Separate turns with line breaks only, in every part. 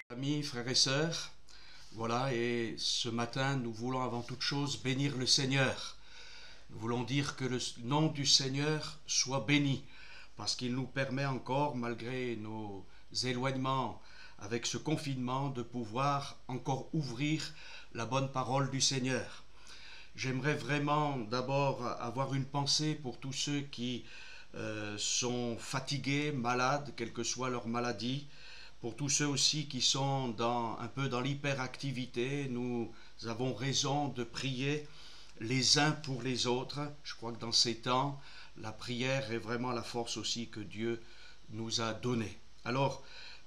Amis, frères et sœurs, voilà, et ce matin, nous voulons avant toute chose bénir le Seigneur. Nous voulons dire que le nom du Seigneur soit béni, parce qu'il nous permet encore, malgré nos éloignements avec ce confinement, de pouvoir encore ouvrir la bonne parole du Seigneur. J'aimerais vraiment d'abord avoir une pensée pour tous ceux qui sont fatigués, malades, quelle que soit leur maladie, pour tous ceux aussi qui sont un peu dans l'hyperactivité. Nous avons raison de prier les uns pour les autres. Je crois que dans ces temps, la prière est vraiment la force aussi que Dieu nous a donnée. Alors,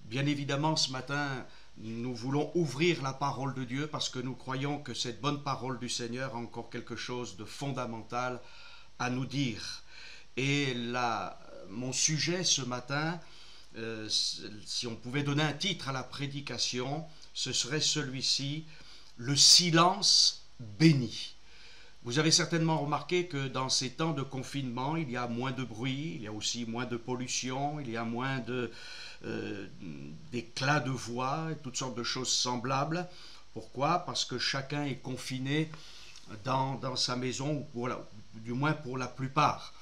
bien évidemment, ce matin, nous voulons ouvrir la parole de Dieu parce que nous croyons que cette bonne parole du Seigneur a encore quelque chose de fondamental à nous dire. Et là, mon sujet ce matin, si on pouvait donner un titre à la prédication, ce serait celui-ci, le silence béni. Vous avez certainement remarqué que dans ces temps de confinement, il y a moins de bruit, il y a aussi moins de pollution, il y a moins d'éclats de voix, et toutes sortes de choses semblables. Pourquoi? Parce que chacun est confiné dans sa maison, voilà, du moins pour la plupart.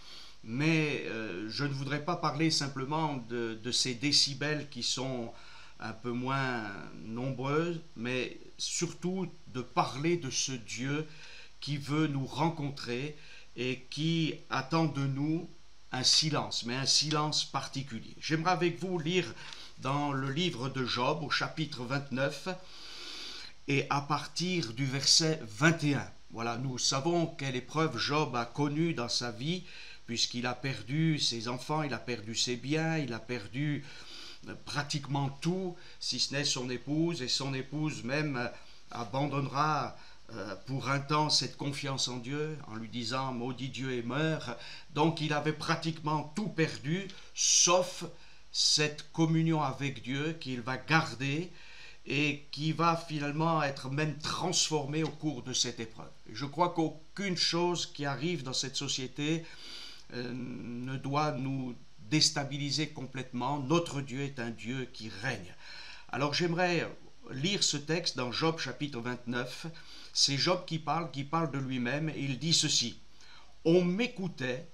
Mais je ne voudrais pas parler simplement de ces décibels qui sont un peu moins nombreux, mais surtout de parler de ce Dieu qui veut nous rencontrer et qui attend de nous un silence, mais un silence particulier. J'aimerais avec vous lire dans le livre de Job au chapitre 29 et à partir du verset 21. Voilà, nous savons quelle épreuve Job a connue dans sa vie, puisqu'il a perdu ses enfants, il a perdu ses biens, il a perdu pratiquement tout, si ce n'est son épouse, et son épouse même abandonnera pour un temps cette confiance en Dieu, en lui disant « maudit Dieu et meurs ». Donc il avait pratiquement tout perdu, sauf cette communion avec Dieu qu'il va garder et qui va finalement être même transformée au cours de cette épreuve. Je crois qu'aucune chose qui arrive dans cette société ne doit nous déstabiliser complètement. Notre Dieu est un Dieu qui règne. Alors j'aimerais lire ce texte dans Job chapitre 29. C'est Job qui parle de lui-même, et il dit ceci. On m'écoutait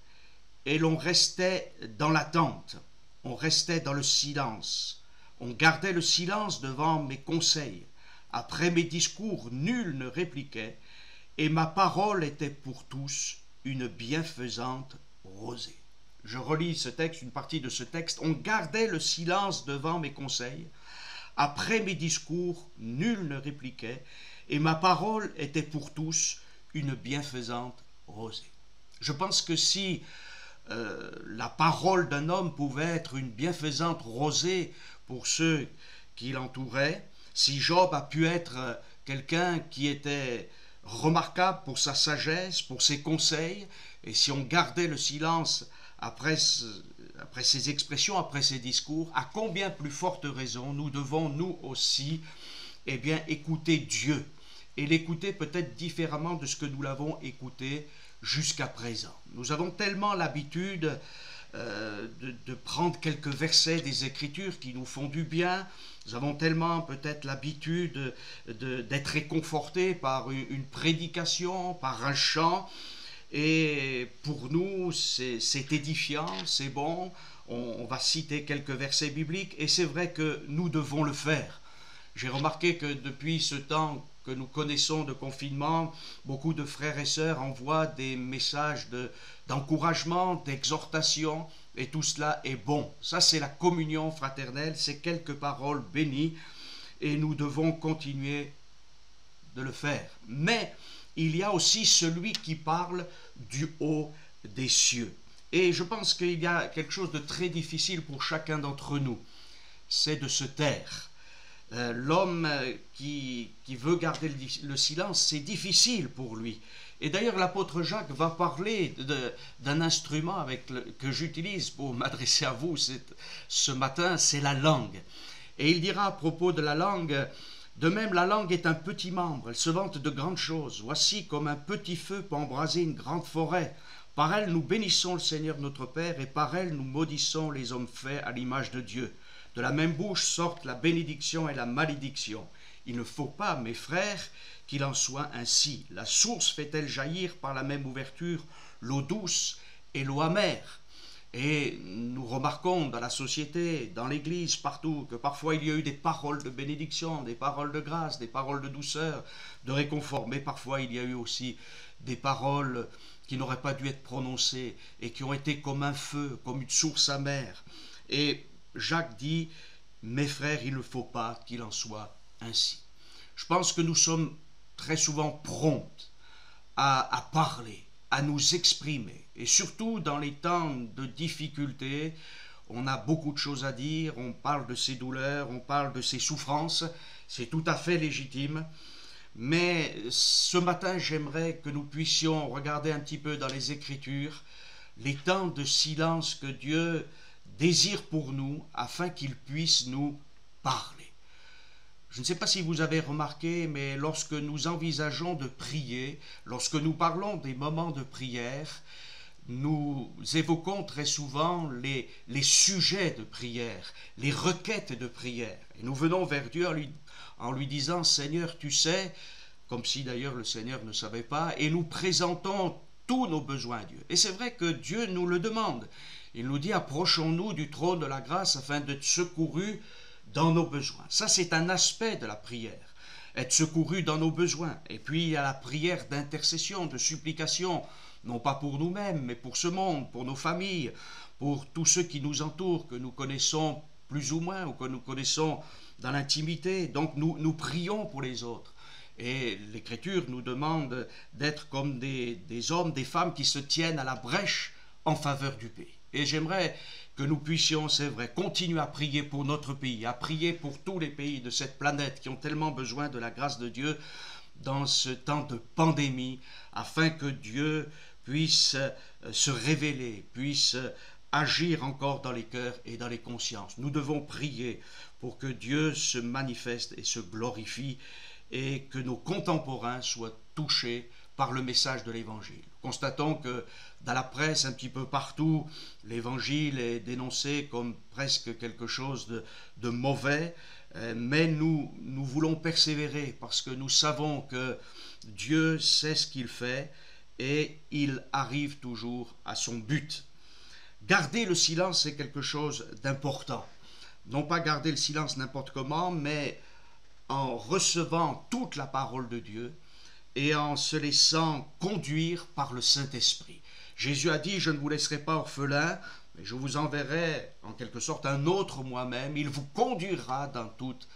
et l'on restait dans l'attente, on restait dans le silence, on gardait le silence devant mes conseils. Après mes discours, nul ne répliquait, et ma parole était pour tous une bienfaisante rosée. Je relis ce texte, une partie de ce texte. On gardait le silence devant mes conseils. Après mes discours, nul ne répliquait, et ma parole était pour tous une bienfaisante rosée. Je pense que si la parole d'un homme pouvait être une bienfaisante rosée pour ceux qui l'entouraient, si Job a pu être quelqu'un qui était remarquable pour sa sagesse, pour ses conseils, et si on gardait le silence après ses expressions, après ses discours, à combien plus forte raison nous devons nous aussi écouter Dieu, et l'écouter peut-être différemment de ce que nous l'avons écouté jusqu'à présent. Nous avons tellement l'habitude de prendre quelques versets des Écritures qui nous font du bien. Nous avons tellement peut-être l'habitude d'être réconfortés par une prédication, par un chant. Et pour nous, c'est édifiant, c'est bon. On va citer quelques versets bibliques et c'est vrai que nous devons le faire. J'ai remarqué que depuis ce temps que nous connaissons de confinement, beaucoup de frères et sœurs envoient des messages d'encouragement, d'exhortation, et tout cela est bon. Ça, c'est la communion fraternelle, c'est quelques paroles bénies, et nous devons continuer de le faire. Mais il y a aussi celui qui parle du haut des cieux. Et je pense qu'il y a quelque chose de très difficile pour chacun d'entre nous, c'est de se taire. L'homme qui veut garder le silence, c'est difficile pour lui. Et d'ailleurs, l'apôtre Jacques va parler d'un instrument que j'utilise pour m'adresser à vous ce matin, c'est la langue. Et il dira à propos de la langue, de même la langue est un petit membre, elle se vante de grandes choses. Voici comme un petit feu peut embraser une grande forêt. Par elle, nous bénissons le Seigneur notre Père, et par elle, nous maudissons les hommes faits à l'image de Dieu. De la même bouche sortent la bénédiction et la malédiction. Il ne faut pas, mes frères, qu'il en soit ainsi. La source fait-elle jaillir par la même ouverture l'eau douce et l'eau amère? Et nous remarquons dans la société, dans l'Église, partout, que parfois il y a eu des paroles de bénédiction, des paroles de grâce, des paroles de douceur, de réconfort, mais parfois il y a eu aussi des paroles qui n'auraient pas dû être prononcées et qui ont été comme un feu, comme une source amère. Et Jacques dit, mes frères, il ne faut pas qu'il en soit ainsi. Je pense que nous sommes très souvent prompts à parler, à nous exprimer. Et surtout dans les temps de difficulté, on a beaucoup de choses à dire, on parle de ses douleurs, on parle de ses souffrances, c'est tout à fait légitime. Mais ce matin, j'aimerais que nous puissions regarder un petit peu dans les Écritures les temps de silence que Dieu désire pour nous afin qu'il puisse nous parler. Je ne sais pas si vous avez remarqué, mais lorsque nous envisageons de prier, lorsque nous parlons des moments de prière, nous évoquons très souvent les sujets de prière, les requêtes de prière. Et nous venons vers Dieu en lui disant, Seigneur, tu sais, comme si d'ailleurs le Seigneur ne savait pas, et nous présentons tous nos besoins à Dieu. Et c'est vrai que Dieu nous le demande. Il nous dit, approchons-nous du trône de la grâce afin d'être secourus dans nos besoins. Ça, c'est un aspect de la prière, être secouru dans nos besoins. Et puis, il y a la prière d'intercession, de supplication, non pas pour nous-mêmes, mais pour ce monde, pour nos familles, pour tous ceux qui nous entourent, que nous connaissons plus ou moins, ou que nous connaissons dans l'intimité. Donc, nous prions pour les autres. Et l'Écriture nous demande d'être comme des hommes, des femmes qui se tiennent à la brèche en faveur du pays. Et j'aimerais que nous puissions, c'est vrai, continuer à prier pour notre pays, à prier pour tous les pays de cette planète qui ont tellement besoin de la grâce de Dieu dans ce temps de pandémie, afin que Dieu puisse se révéler, puisse agir encore dans les cœurs et dans les consciences. Nous devons prier pour que Dieu se manifeste et se glorifie et que nos contemporains soient touchés par le message de l'Évangile. Constatons que dans la presse, un petit peu partout, l'Évangile est dénoncé comme presque quelque chose de mauvais, mais nous voulons persévérer parce que nous savons que Dieu sait ce qu'il fait et il arrive toujours à son but. Garder le silence, c'est quelque chose d'important. Non pas garder le silence n'importe comment, mais en recevant toute la parole de Dieu et en se laissant conduire par le Saint-Esprit. Jésus a dit, je ne vous laisserai pas orphelins, mais je vous enverrai en quelque sorte un autre moi-même, il vous conduira dans toute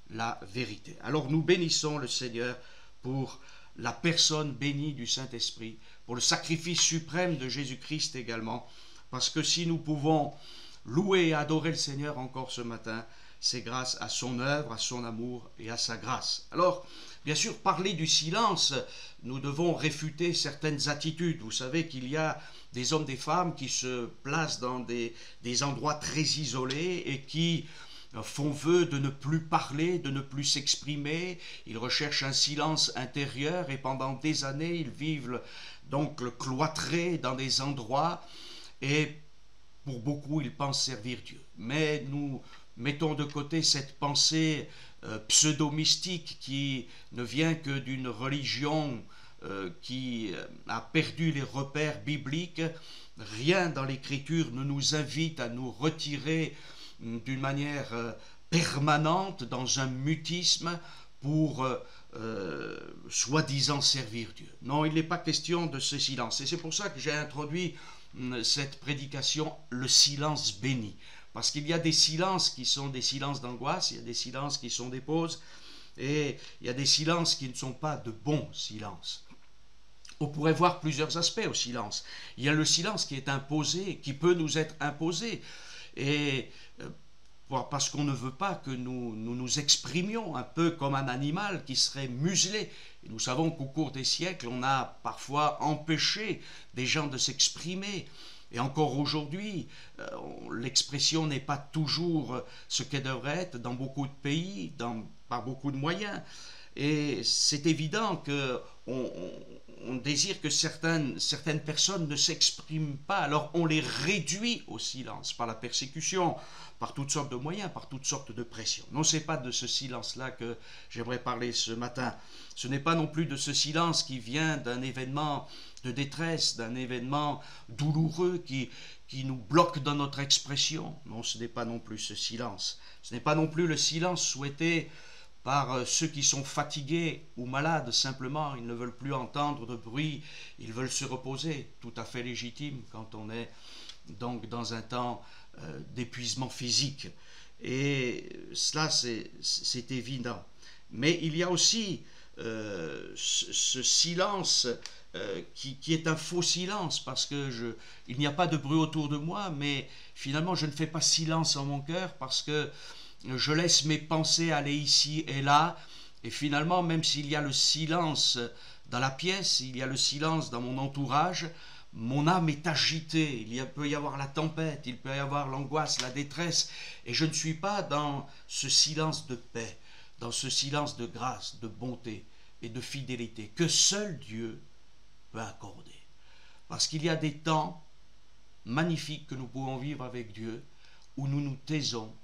la vérité. Alors nous bénissons le Seigneur pour la personne bénie du Saint-Esprit, pour le sacrifice suprême de Jésus-Christ également, parce que si nous pouvons louer et adorer le Seigneur encore ce matin, c'est grâce à son œuvre, à son amour et à sa grâce. Alors, bien sûr, parler du silence, nous devons réfuter certaines attitudes. Vous savez qu'il y a des hommes, des femmes qui se placent dans des endroits très isolés et qui font vœu de ne plus parler, de ne plus s'exprimer. Ils recherchent un silence intérieur et pendant des années, ils vivent donc cloîtrés dans des endroits et pour beaucoup, ils pensent servir Dieu. Mais nous mettons de côté cette pensée pseudo-mystique qui ne vient que d'une religion qui a perdu les repères bibliques. Rien dans l'Écriture ne nous invite à nous retirer d'une manière permanente dans un mutisme pour soi-disant servir Dieu. Non, il n'est pas question de ce silence. Et c'est pour ça que j'ai introduit cette prédication, le silence béni. Parce qu'il y a des silences qui sont des silences d'angoisse, il y a des silences qui sont des pauses, et il y a des silences qui ne sont pas de bons silences. On pourrait voir plusieurs aspects au silence. Il y a le silence qui est imposé, qui peut nous être imposé, et parce qu'on ne veut pas que nous exprimions un peu comme un animal qui serait muselé. Et nous savons qu'au cours des siècles, on a parfois empêché des gens de s'exprimer. Et encore aujourd'hui, l'expression n'est pas toujours ce qu'elle devrait être dans beaucoup de pays, par beaucoup de moyens. Et c'est évident que on désire que certaines personnes ne s'expriment pas, alors on les réduit au silence par la persécution, par toutes sortes de moyens, par toutes sortes de pressions. Non, ce n'est pas de ce silence-là que j'aimerais parler ce matin. Ce n'est pas non plus de ce silence qui vient d'un événement de détresse, d'un événement douloureux qui nous bloque dans notre expression. Non, ce n'est pas non plus ce silence. Ce n'est pas non plus le silence souhaité par ceux qui sont fatigués ou malades simplement. Ils ne veulent plus entendre de bruit, ils veulent se reposer. Tout à fait légitime quand on est donc dans un temps d'épuisement physique. Et cela, c'est évident. Mais il y a aussi ce silence qui est un faux silence, parce que il n'y a pas de bruit autour de moi, mais finalement je ne fais pas silence en mon cœur, parce que je laisse mes pensées aller ici et là, et finalement, même s'il y a le silence dans la pièce, il y a le silence dans mon entourage, mon âme est agitée, peut y avoir la tempête, il peut y avoir l'angoisse, la détresse, et je ne suis pas dans ce silence de paix, dans ce silence de grâce, de bonté et de fidélité que seul Dieu peut accorder. Parce qu'il y a des temps magnifiques que nous pouvons vivre avec Dieu, où nous nous taisons,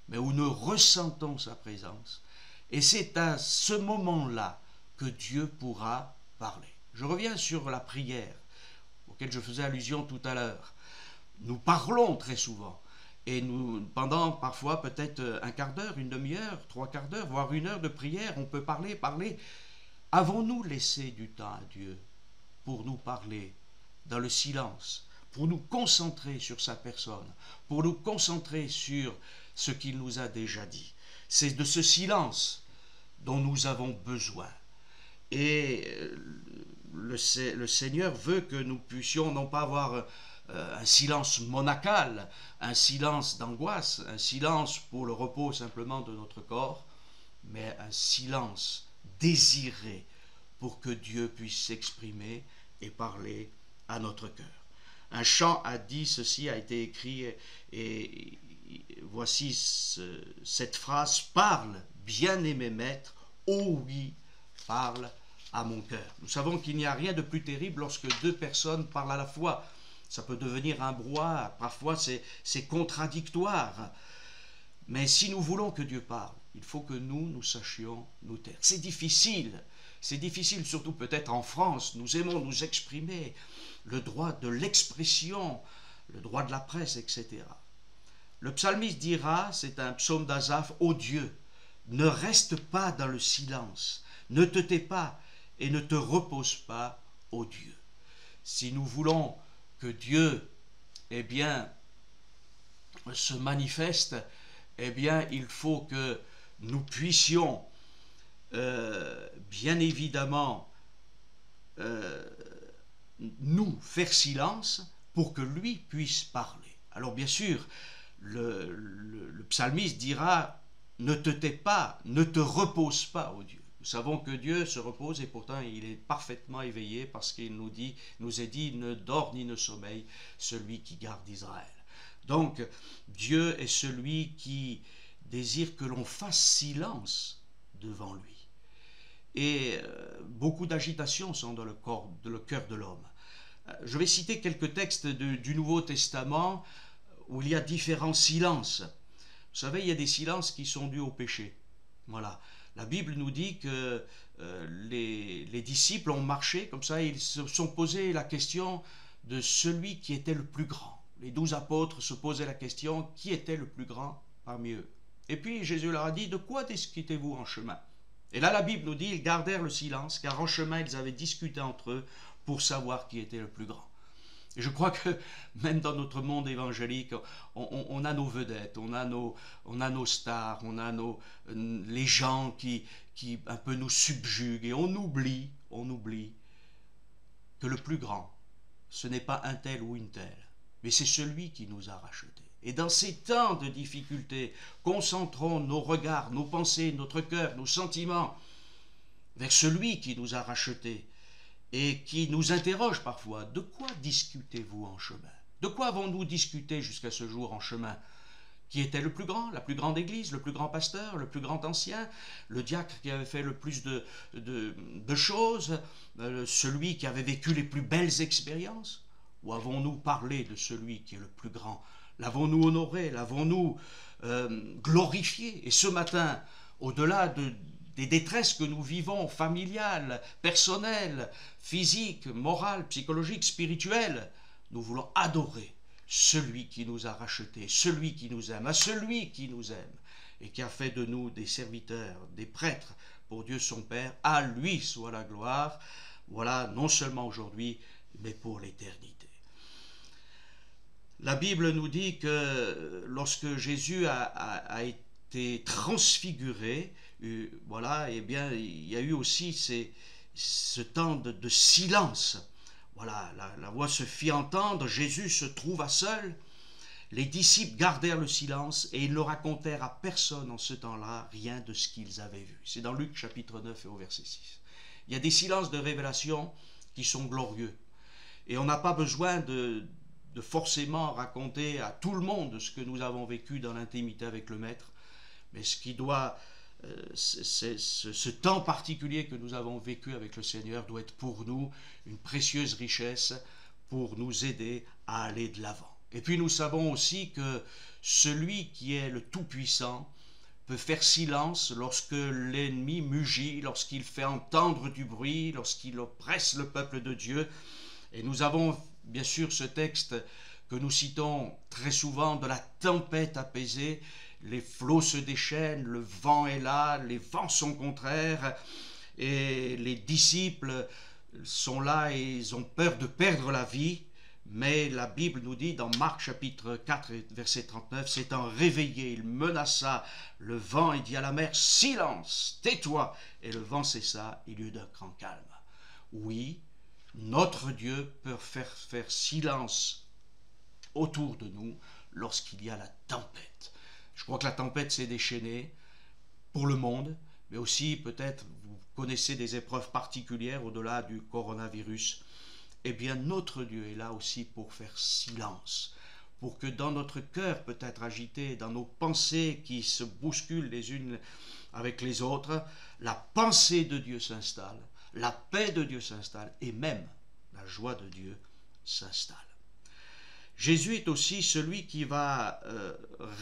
mais où nous ressentons sa présence. Et c'est à ce moment-là que Dieu pourra parler. Je reviens sur la prière, auquel je faisais allusion tout à l'heure. Nous parlons très souvent, et pendant parfois peut-être un quart d'heure, une demi-heure, 3/4 d'heure, voire 1 heure de prière, on peut parler. Avons-nous laissé du temps à Dieu pour nous parler dans le silence, pour nous concentrer sur sa personne, pour nous concentrer sur ce qu'il nous a déjà dit? C'est de ce silence dont nous avons besoin. Et le Seigneur veut que nous puissions non pas avoir un silence monacal, un silence d'angoisse, un silence pour le repos simplement de notre corps, mais un silence désiré pour que Dieu puisse s'exprimer et parler à notre cœur. Un chant a dit ceci, a été écrit, et voici cette phrase: parle, bien-aimé maître, oh oui, parle à mon cœur. Nous savons qu'il n'y a rien de plus terrible lorsque deux personnes parlent à la fois. Ça peut devenir un brouhaha, parfois c'est contradictoire. Mais si nous voulons que Dieu parle, il faut que nous sachions nous taire. C'est difficile, surtout peut-être en France. Nous aimons nous exprimer, le droit de l'expression, le droit de la presse, etc. Le psalmiste dira, c'est un psaume d'Asaph: ô Dieu, ne reste pas dans le silence, ne te tais pas et ne te repose pas, ô Dieu. Si nous voulons que Dieu, se manifeste, il faut que nous puissions, bien évidemment, nous faire silence pour que lui puisse parler. Alors bien sûr, le psalmiste dira: ne te tais pas, ne te repose pas, ô Dieu. Nous savons que Dieu se repose, et pourtant il est parfaitement éveillé, parce qu'il nous est dit: ne dort ni ne sommeille celui qui garde Israël. Donc Dieu est celui qui désire que l'on fasse silence devant lui. Et beaucoup d'agitations sont dans le cœur de l'homme. Je vais citer quelques textes du Nouveau Testament où il y a différents silences. Vous savez, il y a des silences qui sont dus au péché. Voilà. La Bible nous dit que les disciples ont marché comme ça, et ils se sont posés la question de celui qui était le plus grand. Les 12 apôtres se posaient la question: qui était le plus grand parmi eux? Et puis Jésus leur a dit: de quoi discutez-vous en chemin? Et là la Bible nous dit: ils gardèrent le silence, car en chemin ils avaient discuté entre eux pour savoir qui était le plus grand. Et je crois que même dans notre monde évangélique, on a nos vedettes, on a nos stars, on a les gens qui un peu nous subjuguent, et on oublie que le plus grand, ce n'est pas un tel ou une telle, mais c'est celui qui nous a rachetés. Et dans ces temps de difficulté, concentrons nos regards, nos pensées, notre cœur, nos sentiments vers celui qui nous a rachetés, et qui nous interroge parfois: de quoi discutez-vous en chemin? De quoi avons-nous discuté jusqu'à ce jour en chemin? Qui était le plus grand, la plus grande église, le plus grand pasteur, le plus grand ancien, le diacre qui avait fait le plus de choses, celui qui avait vécu les plus belles expériences? Ou avons-nous parlé de celui qui est le plus grand? L'avons-nous honoré? L'avons-nous glorifié? Et ce matin, au-delà des détresses que nous vivons, familiales, personnelles, physiques, morales, psychologiques, spirituelles, nous voulons adorer celui qui nous a rachetés, celui qui nous aime, à celui qui nous aime et qui a fait de nous des serviteurs, des prêtres pour Dieu son Père. À lui soit la gloire, voilà, non seulement aujourd'hui, mais pour l'éternité. La Bible nous dit que lorsque Jésus a été transfiguré, voilà, eh bien, il y a eu aussi ce temps de silence. Voilà, la voix se fit entendre, Jésus se trouva seul, les disciples gardèrent le silence et ils ne racontèrent à personne en ce temps-là rien de ce qu'ils avaient vu. C'est dans Luc chapitre 9 et au verset 6. Il y a des silences de révélation qui sont glorieux. Et on n'a pas besoin de forcément raconter à tout le monde ce que nous avons vécu dans l'intimité avec le Maître, mais ce qui doit... ce temps particulier que nous avons vécu avec le Seigneur doit être pour nous une précieuse richesse pour nous aider à aller de l'avant. Et puis nous savons aussi que celui qui est le Tout-Puissant peut faire silence lorsque l'ennemi mugit, lorsqu'il fait entendre du bruit, lorsqu'il oppresse le peuple de Dieu. Et nous avons bien sûr ce texte que nous citons très souvent de la tempête apaisée. Les flots se déchaînent, le vent est là, les vents sont contraires et les disciples sont là et ils ont peur de perdre la vie. Mais la Bible nous dit dans Marc chapitre 4 verset 39, s'étant réveillé, il menaça le vent et dit à la mer, silence, tais-toi. Et le vent cessa, il y eut d'un grand calme. Oui, notre Dieu peut faire silence autour de nous lorsqu'il y a la tempête. Je crois que la tempête s'est déchaînée pour le monde, mais aussi peut-être vous connaissez des épreuves particulières au-delà du coronavirus. Eh bien, notre Dieu est là aussi pour faire silence, pour que dans notre cœur peut-être agité, dans nos pensées qui se bousculent les unes avec les autres, la pensée de Dieu s'installe, la paix de Dieu s'installe et même la joie de Dieu s'installe. Jésus est aussi celui qui va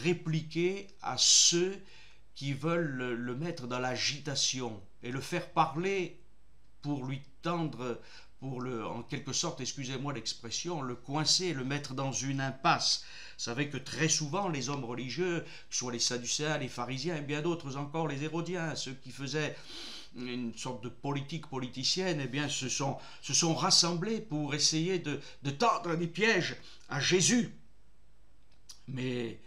répliquer à ceux qui veulent le mettre dans l'agitation et le faire parler pour lui tendre, en quelque sorte, excusez-moi l'expression, le coincer, le mettre dans une impasse. Vous savez que très souvent, les hommes religieux, que ce soit les Sadducéens, les pharisiens et bien d'autres encore, les Hérodiens, ceux qui faisaient une sorte de politique politicienne, eh bien, se sont rassemblés pour essayer de tendre des pièges à Jésus. Mais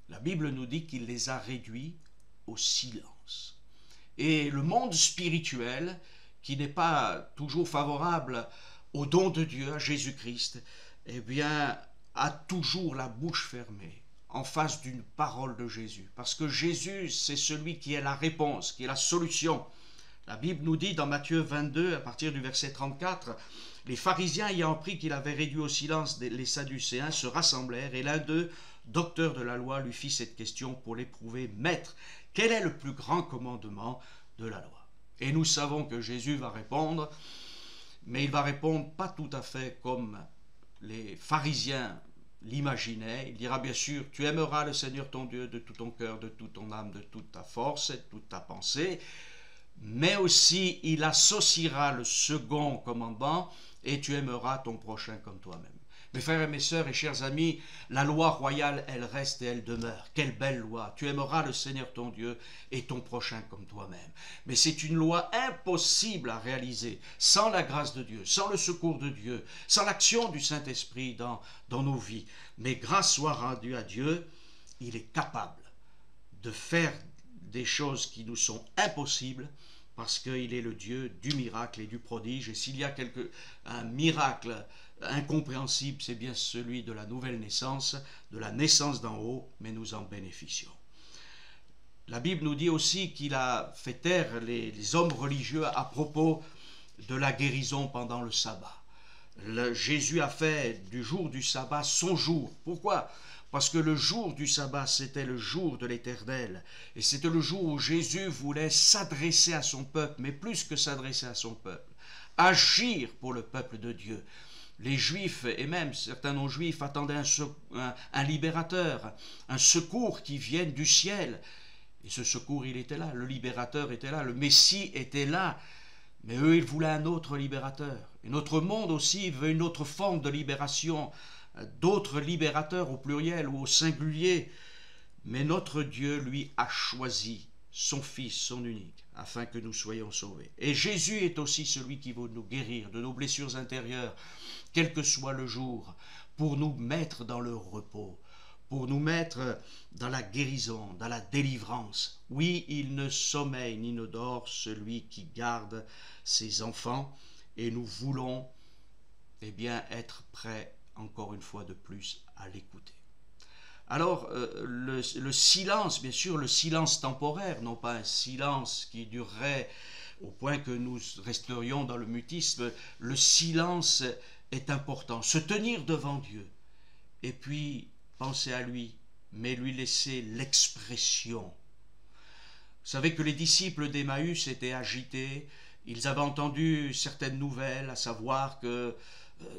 la Bible nous dit qu'il les a réduits au silence. Et le monde spirituel, qui n'est pas toujours favorable au don de Dieu, à Jésus-Christ, eh bien, a toujours la bouche fermée en face d'une parole de Jésus. Parce que Jésus, c'est celui qui est la réponse, qui est la solution. La Bible nous dit dans Matthieu 22, à partir du verset 34, les pharisiens ayant appris qu'il avait réduit au silence les Sadducéens se rassemblèrent et l'un d'eux, docteur de la loi, lui fit cette question pour l'éprouver. Maître, quel est le plus grand commandement de la loi? Et nous savons que Jésus va répondre, mais il va répondre pas tout à fait comme les pharisiens l'imaginaient. Il dira bien sûr, tu aimeras le Seigneur ton Dieu de tout ton cœur, de toute ton âme, de toute ta force et de toute ta pensée. Mais aussi, il associera le second commandement, et tu aimeras ton prochain comme toi-même. Mes frères et mes sœurs et chers amis, la loi royale, elle reste et elle demeure. Quelle belle loi! Tu aimeras le Seigneur ton Dieu et ton prochain comme toi-même. Mais c'est une loi impossible à réaliser sans la grâce de Dieu, sans le secours de Dieu, sans l'action du Saint-Esprit dans nos vies. Mais grâce soit rendue à Dieu, il est capable de faire des choses qui nous sont impossibles parce qu'il est le Dieu du miracle et du prodige. Et s'il y a un miracle incompréhensible, c'est bien celui de la nouvelle naissance, de la naissance d'en haut, mais nous en bénéficions. La Bible nous dit aussi qu'il a fait taire les hommes religieux à propos de la guérison pendant le sabbat. Jésus a fait du jour du sabbat son jour. Pourquoi ? parce que le jour du sabbat, c'était le jour de l'Éternel, et c'était le jour où Jésus voulait s'adresser à son peuple, mais plus que s'adresser à son peuple, agir pour le peuple de Dieu. Les Juifs, et même certains non-Juifs, attendaient un libérateur, un secours qui vienne du ciel. Et ce secours, il était là, le libérateur était là, le Messie était là. Mais eux, ils voulaient un autre libérateur. Et notre monde aussi veut une autre forme de libération, d'autres libérateurs au pluriel ou au singulier. Mais notre Dieu, lui, a choisi son Fils, son unique, afin que nous soyons sauvés. Et Jésus est aussi celui qui veut nous guérir de nos blessures intérieures, quel que soit le jour, pour nous mettre dans le repos, pour nous mettre dans la guérison, dans la délivrance. Oui, il ne sommeille ni ne dort celui qui garde ses enfants, et nous voulons être prêts encore une fois de plus à l'écouter. Alors, le silence, bien sûr, le silence temporaire, non pas un silence qui durerait au point que nous resterions dans le mutisme, le silence est important. Se tenir devant Dieu, et puis penser à lui, mais lui laisser l'expression. Vous savez que les disciples d'Emmaüs étaient agités, ils avaient entendu certaines nouvelles, à savoir que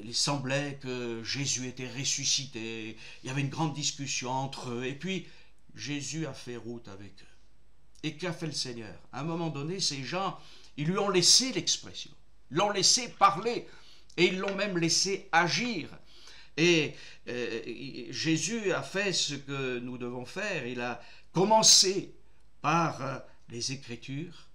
il semblait que Jésus était ressuscité, il y avait une grande discussion entre eux, et puis Jésus a fait route avec eux. Et qu'a fait le Seigneur? À un moment donné, ces gens, ils lui ont laissé l'expression, l'ont laissé parler, et ils l'ont même laissé agir. Et Jésus a fait ce que nous devons faire, il a commencé par les Écritures,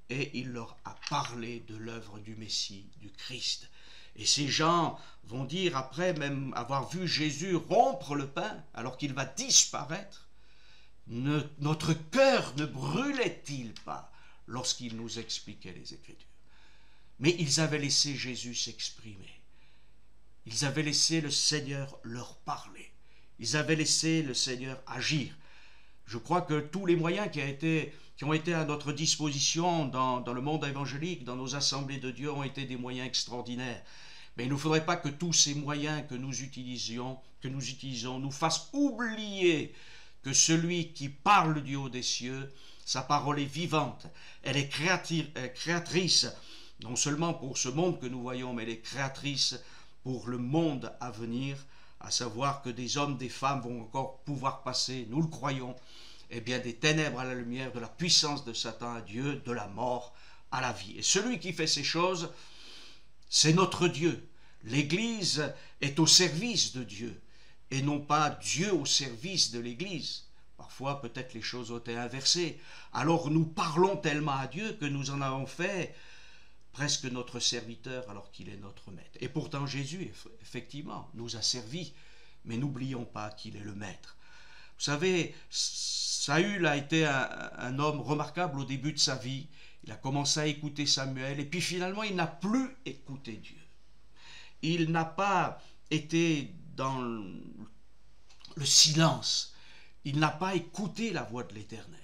et il leur a parlé de l'œuvre du Messie, du Christ. Et ces gens vont dire, après même avoir vu Jésus rompre le pain, alors qu'il va disparaître, notre cœur ne brûlait-il pas lorsqu'il nous expliquait les Écritures? Mais ils avaient laissé Jésus s'exprimer. Ils avaient laissé le Seigneur leur parler. Ils avaient laissé le Seigneur agir. Je crois que tous les moyens qui ont été à notre disposition dans le monde évangélique, dans nos assemblées de Dieu, ont été des moyens extraordinaires. Mais il ne faudrait pas que tous ces moyens que nous utilisons nous fassent oublier que celui qui parle du haut des cieux, sa parole est vivante, elle est créatrice, non seulement pour ce monde que nous voyons, mais elle est créatrice pour le monde à venir, à savoir que des hommes, des femmes vont encore pouvoir passer, nous le croyons, des ténèbres à la lumière, de la puissance de Satan à Dieu, de la mort à la vie. Et celui qui fait ces choses, c'est notre Dieu. L'Église est au service de Dieu, et non pas Dieu au service de l'Église. Parfois, peut-être les choses ont été inversées. Alors nous parlons tellement à Dieu que nous en avons fait presque notre serviteur alors qu'il est notre maître. Et pourtant Jésus, effectivement, nous a servi, mais n'oublions pas qu'il est le maître. Vous savez, Saül a été un homme remarquable au début de sa vie. Il a commencé à écouter Samuel, et puis finalement il n'a plus écouté Dieu. Il n'a pas été dans le silence. Il n'a pas écouté la voix de l'Éternel.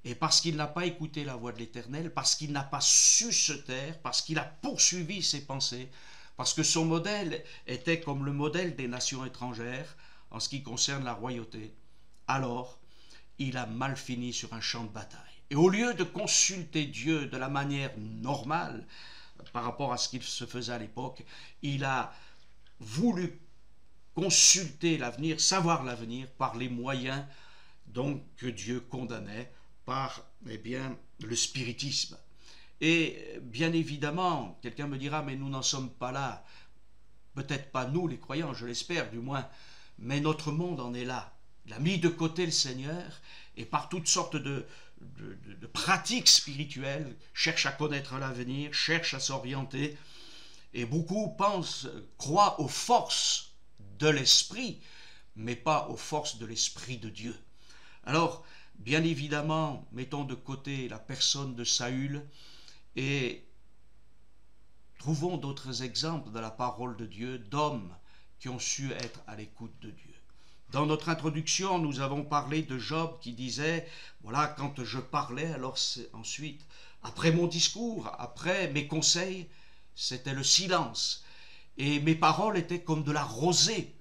Et parce qu'il n'a pas écouté la voix de l'Éternel, parce qu'il n'a pas su se taire, parce qu'il a poursuivi ses pensées, parce que son modèle était comme le modèle des nations étrangères en ce qui concerne la royauté, alors il a mal fini sur un champ de bataille. Et au lieu de consulter Dieu de la manière normale par rapport à ce qu'il se faisait à l'époque, il a voulu consulter l'avenir, savoir l'avenir par les moyens donc que Dieu condamnait, par le spiritisme. Et bien évidemment, quelqu'un me dira, mais nous n'en sommes pas là. Peut-être pas nous les croyants, je l'espère du moins, mais notre monde en est là. Il a mis de côté le Seigneur, et par toutes sortes de pratiques spirituelles, cherche à connaître l'avenir, cherche à s'orienter, et beaucoup croient aux forces de l'esprit, mais pas aux forces de l'esprit de Dieu. Alors, bien évidemment, mettons de côté la personne de Saül et trouvons d'autres exemples dans la parole de Dieu d'hommes qui ont su être à l'écoute de Dieu. Dans notre introduction, nous avons parlé de Job qui disait, voilà, quand je parlais, alors ensuite, après mon discours, après mes conseils, c'était le silence. Et mes paroles étaient comme de la rosée.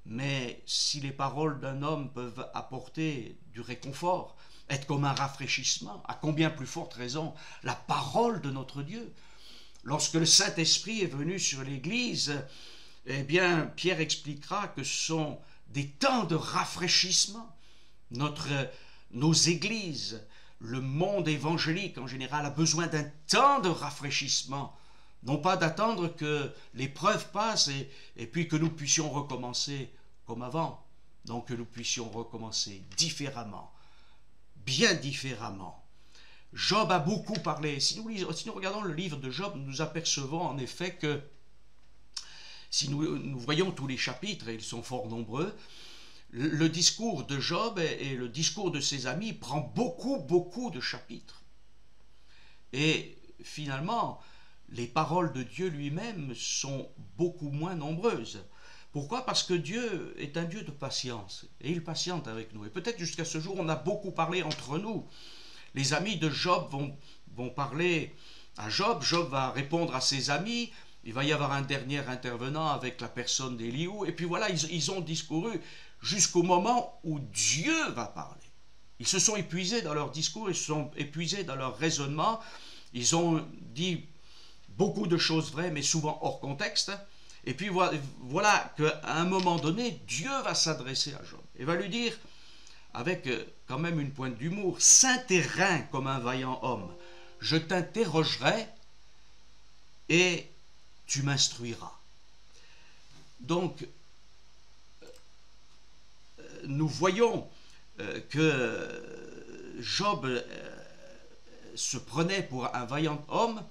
Mais si les paroles d'un homme peuvent apporter du réconfort, être comme un rafraîchissement, à combien plus forte raison la parole de notre Dieu. Lorsque le Saint-Esprit est venu sur l'Église, eh bien, Pierre expliquera que ce sont des temps de rafraîchissement. Nos églises, le monde évangélique en général a besoin d'un temps de rafraîchissement. Non pas d'attendre que l'épreuve passe et puis que nous puissions recommencer comme avant. Donc que nous puissions recommencer différemment, bien différemment. Job a beaucoup parlé. Si nous regardons le livre de Job, nous apercevons en effet que si nous voyons tous les chapitres, et ils sont fort nombreux, le discours de Job et le discours de ses amis prend beaucoup de chapitres. Et finalement, les paroles de Dieu lui-même sont beaucoup moins nombreuses. Pourquoi? Parce que Dieu est un Dieu de patience, et il patiente avec nous. Et peut-être jusqu'à ce jour, on a beaucoup parlé entre nous. Les amis de Job vont parler à Job, Job va répondre à ses amis, il va y avoir un dernier intervenant avec la personne d'Éliou, et puis voilà, ils ont discouru jusqu'au moment où Dieu va parler. Ils se sont épuisés dans leur discours, ils se sont épuisés dans leur raisonnement, ils ont dit beaucoup de choses vraies, mais souvent hors contexte, et puis voilà qu'à un moment donné, Dieu va s'adresser à Job, et va lui dire, avec quand même une pointe d'humour, « Saint terrain comme un vaillant homme, je t'interrogerai et tu m'instruiras. » Donc, nous voyons que Job se prenait pour un vaillant homme,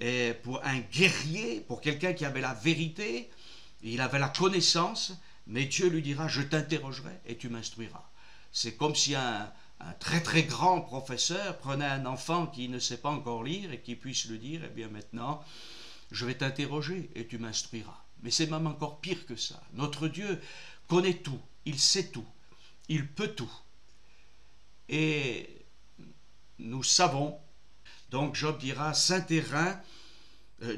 et pour un guerrier, pour quelqu'un qui avait la vérité, il avait la connaissance, mais Dieu lui dira « Je t'interrogerai et tu m'instruiras. » C'est comme si un très grand professeur prenait un enfant qui ne sait pas encore lire et qui puisse lui dire « Eh bien maintenant, je vais t'interroger et tu m'instruiras. » Mais c'est même encore pire que ça. Notre Dieu connaît tout, il sait tout, il peut tout. Et nous savons, donc Job dira « Saint terrain »,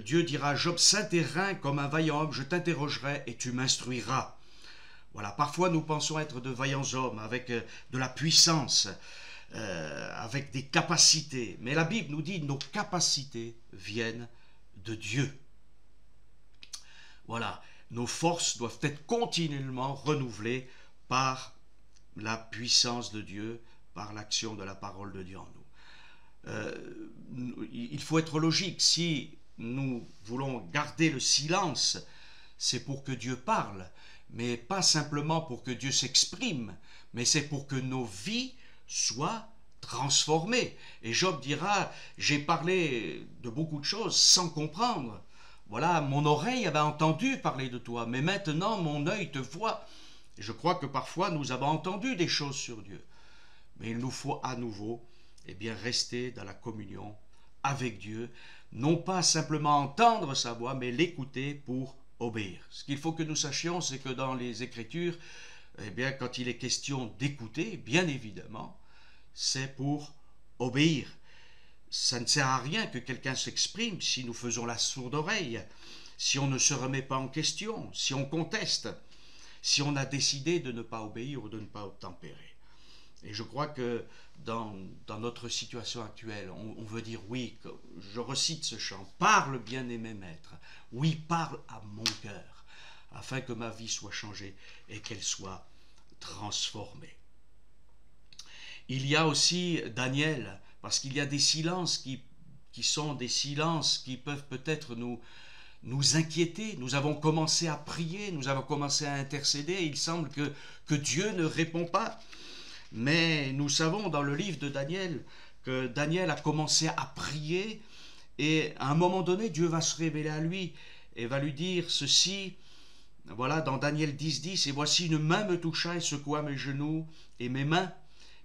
Dieu dira à Job « Saint terrain comme un vaillant homme, je t'interrogerai et tu m'instruiras. » Voilà, parfois nous pensons être de vaillants hommes avec de la puissance, avec des capacités. Mais la Bible nous dit que nos capacités viennent de Dieu. Voilà, nos forces doivent être continuellement renouvelées par la puissance de Dieu, par l'action de la parole de Dieu en nous. Il faut être logique. Si nous voulons garder le silence, c'est pour que Dieu parle, mais pas simplement pour que Dieu s'exprime, mais c'est pour que nos vies soient transformées. Et Job dira, j'ai parlé de beaucoup de choses sans comprendre. Voilà, mon oreille avait entendu parler de toi, mais maintenant mon œil te voit. Et je crois que parfois nous avons entendu des choses sur Dieu. Mais il nous faut à nouveau rester dans la communion avec Dieu, non pas simplement entendre sa voix, mais l'écouter pour obéir. Ce qu'il faut que nous sachions, c'est que dans les Écritures, quand il est question d'écouter, bien évidemment, c'est pour obéir. Ça ne sert à rien que quelqu'un s'exprime si nous faisons la sourde oreille, si on ne se remet pas en question, si on conteste, si on a décidé de ne pas obéir ou de ne pas obtempérer. Et je crois que dans notre situation actuelle, on veut dire oui, je recite ce chant, « Parle, bien-aimé maître, oui, parle à mon cœur, afin que ma vie soit changée et qu'elle soit transformée. » Il y a aussi Daniel, parce qu'il y a des silences qui sont des silences qui peuvent peut-être nous inquiéter. Nous avons commencé à prier, nous avons commencé à intercéder, et il semble que Dieu ne répond pas. Mais nous savons dans le livre de Daniel que Daniel a commencé à prier et à un moment donné, Dieu va se révéler à lui et va lui dire ceci, voilà dans Daniel 10, « Et voici une main me toucha et secoua mes genoux et mes mains.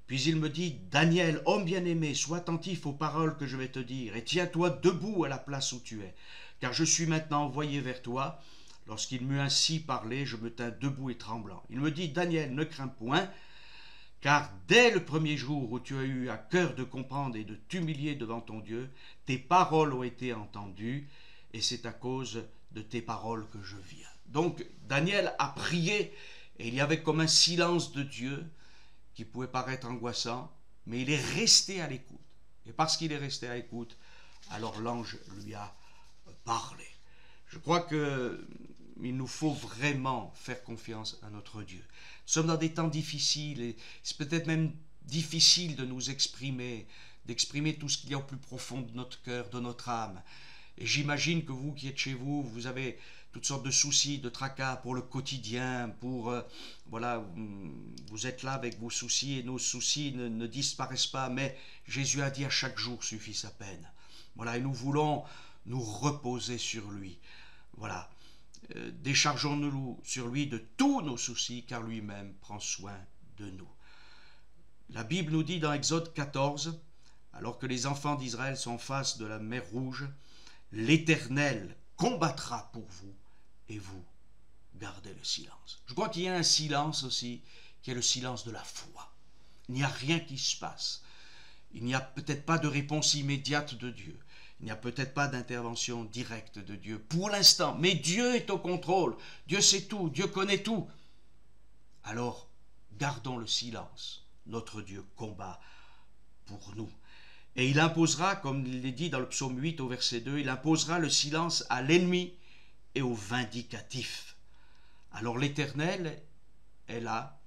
Puis il me dit, Daniel, homme bien-aimé, sois attentif aux paroles que je vais te dire et tiens-toi debout à la place où tu es, car je suis maintenant envoyé vers toi. Lorsqu'il m'eut ainsi parlé, je me tins debout et tremblant. Il me dit, Daniel, ne crains point, car dès le premier jour où tu as eu à cœur de comprendre et de t'humilier devant ton Dieu, tes paroles ont été entendues, et c'est à cause de tes paroles que je viens. » Donc Daniel a prié et il y avait comme un silence de Dieu qui pouvait paraître angoissant, mais il est resté à l'écoute. Et parce qu'il est resté à l'écoute, alors l'ange lui a parlé. Je crois qu'il nous faut vraiment faire confiance à notre Dieu. Nous sommes dans des temps difficiles et c'est peut-être même difficile de nous exprimer, d'exprimer tout ce qu'il y a au plus profond de notre cœur, de notre âme. Et j'imagine que vous qui êtes chez vous, vous avez toutes sortes de soucis, de tracas pour le quotidien, voilà, vous êtes là avec vos soucis et nos soucis ne disparaissent pas, mais Jésus a dit à chaque jour suffit sa peine. Voilà, et nous voulons nous reposer sur lui. Voilà, déchargeons-nous sur lui de tous nos soucis, car lui-même prend soin de nous. La Bible nous dit dans Exode 14, alors que les enfants d'Israël sont en face de la mer Rouge, l'Éternel combattra pour vous et vous gardez le silence. Je crois qu'il y a un silence aussi qui est le silence de la foi. Il n'y a rien qui se passe. Il n'y a peut-être pas de réponse immédiate de Dieu. Il n'y a peut-être pas d'intervention directe de Dieu pour l'instant. Mais Dieu est au contrôle. Dieu sait tout. Dieu connaît tout. Alors, gardons le silence. Notre Dieu combat pour nous. Et il imposera, comme il est dit dans le psaume 8 au verset 2, il imposera le silence à l'ennemi et au vindicatif. Alors l'Éternel est là,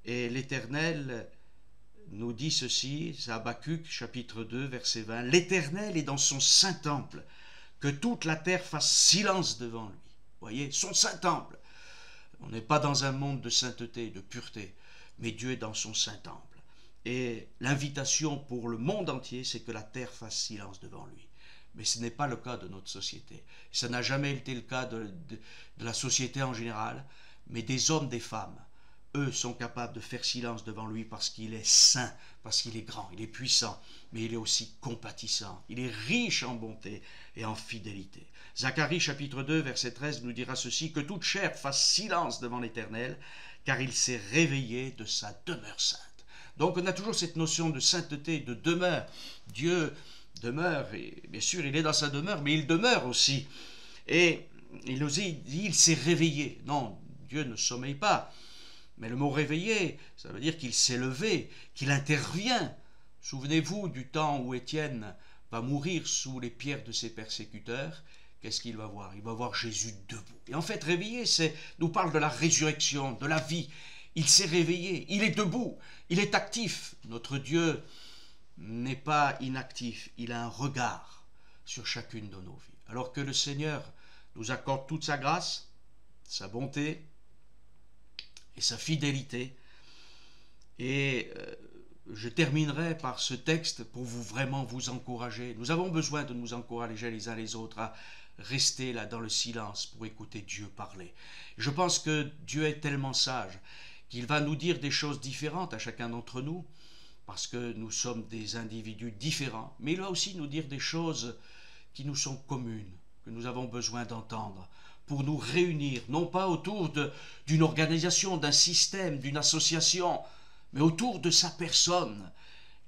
et l'Éternel nous dit ceci, c'est Habakkuk chapitre 2 verset 20, l'Éternel est dans son saint temple, que toute la terre fasse silence devant lui. Vous voyez, son saint temple. On n'est pas dans un monde de sainteté, de pureté, mais Dieu est dans son saint temple. Et l'invitation pour le monde entier, c'est que la terre fasse silence devant lui. Mais ce n'est pas le cas de notre société. Ça n'a jamais été le cas de la société en général, mais des hommes, des femmes, eux sont capables de faire silence devant lui parce qu'il est saint, parce qu'il est grand, il est puissant, mais il est aussi compatissant, il est riche en bonté et en fidélité. Zacharie chapitre 2 verset 13 nous dira ceci, que toute chair fasse silence devant l'Éternel, car il s'est réveillé de sa demeure sainte. Donc on a toujours cette notion de sainteté, de demeure. Dieu demeure, et bien sûr il est dans sa demeure, mais il demeure aussi. Et il nous dit, il s'est réveillé. Non, Dieu ne sommeille pas. Mais le mot réveillé, ça veut dire qu'il s'est levé, qu'il intervient. Souvenez-vous du temps où Étienne va mourir sous les pierres de ses persécuteurs. Qu'est-ce qu'il va voir? Il va voir Jésus debout. Et en fait, réveillé, nous parle de la résurrection, de la vie. Il s'est réveillé, il est debout, il est actif. Notre Dieu n'est pas inactif, il a un regard sur chacune de nos vies. Alors que le Seigneur nous accorde toute sa grâce, sa bonté et sa fidélité. Et je terminerai par ce texte pour vraiment vous encourager. Nous avons besoin de nous encourager les uns les autres à rester là dans le silence pour écouter Dieu parler. Je pense que Dieu est tellement sage qu'il va nous dire des choses différentes à chacun d'entre nous, parce que nous sommes des individus différents, mais il va aussi nous dire des choses qui nous sont communes, que nous avons besoin d'entendre, pour nous réunir, non pas autour d'une organisation, d'un système, d'une association, mais autour de sa personne.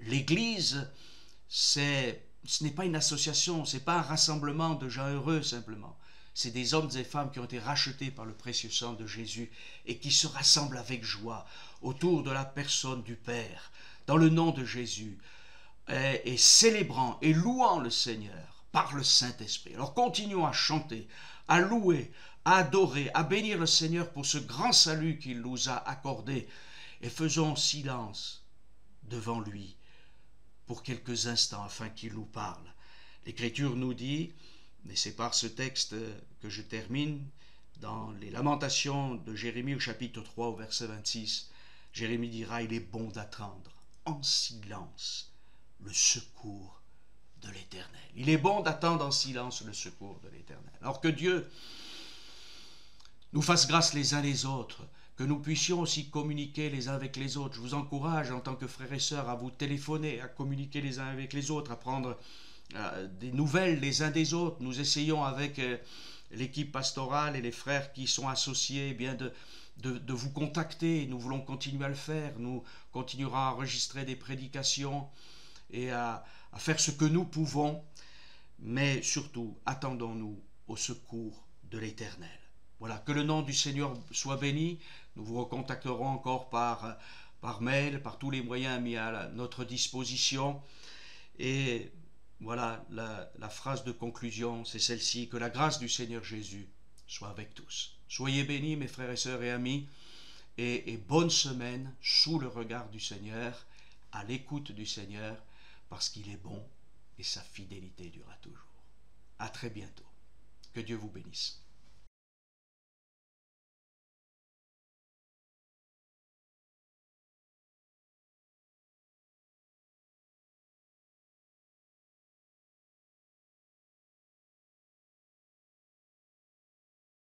L'Église, ce n'est pas une association, ce n'est pas un rassemblement de gens heureux simplement. C'est des hommes et femmes qui ont été rachetés par le précieux sang de Jésus et qui se rassemblent avec joie autour de la personne du Père, dans le nom de Jésus, et célébrant et louant le Seigneur par le Saint-Esprit. Alors continuons à chanter, à louer, à adorer, à bénir le Seigneur pour ce grand salut qu'il nous a accordé et faisons silence devant lui pour quelques instants afin qu'il nous parle. L'Écriture nous dit, et c'est par ce texte que je termine, dans les Lamentations de Jérémie au chapitre 3 au verset 26, Jérémie dira, il est bon d'attendre en silence le secours de l'Éternel. Il est bon d'attendre en silence le secours de l'Éternel. Alors que Dieu nous fasse grâce les uns les autres, que nous puissions aussi communiquer les uns avec les autres. Je vous encourage en tant que frères et sœurs à vous téléphoner, à communiquer les uns avec les autres, à prendre des nouvelles les uns des autres. Nous essayons avec l'équipe pastorale et les frères qui sont associés eh bien de vous contacter. Nous voulons continuer à le faire. Nous continuerons à enregistrer des prédications et à faire ce que nous pouvons. Mais surtout, attendons-nous au secours de l'Éternel. Voilà, que le nom du Seigneur soit béni. Nous vous recontacterons encore par mail, par tous les moyens mis à notre disposition. Et voilà, la phrase de conclusion, c'est celle-ci: que la grâce du Seigneur Jésus soit avec tous. Soyez bénis, mes frères et sœurs et amis, et bonne semaine sous le regard du Seigneur, à l'écoute du Seigneur, parce qu'il est bon et sa fidélité durera toujours. À très bientôt. Que Dieu vous bénisse.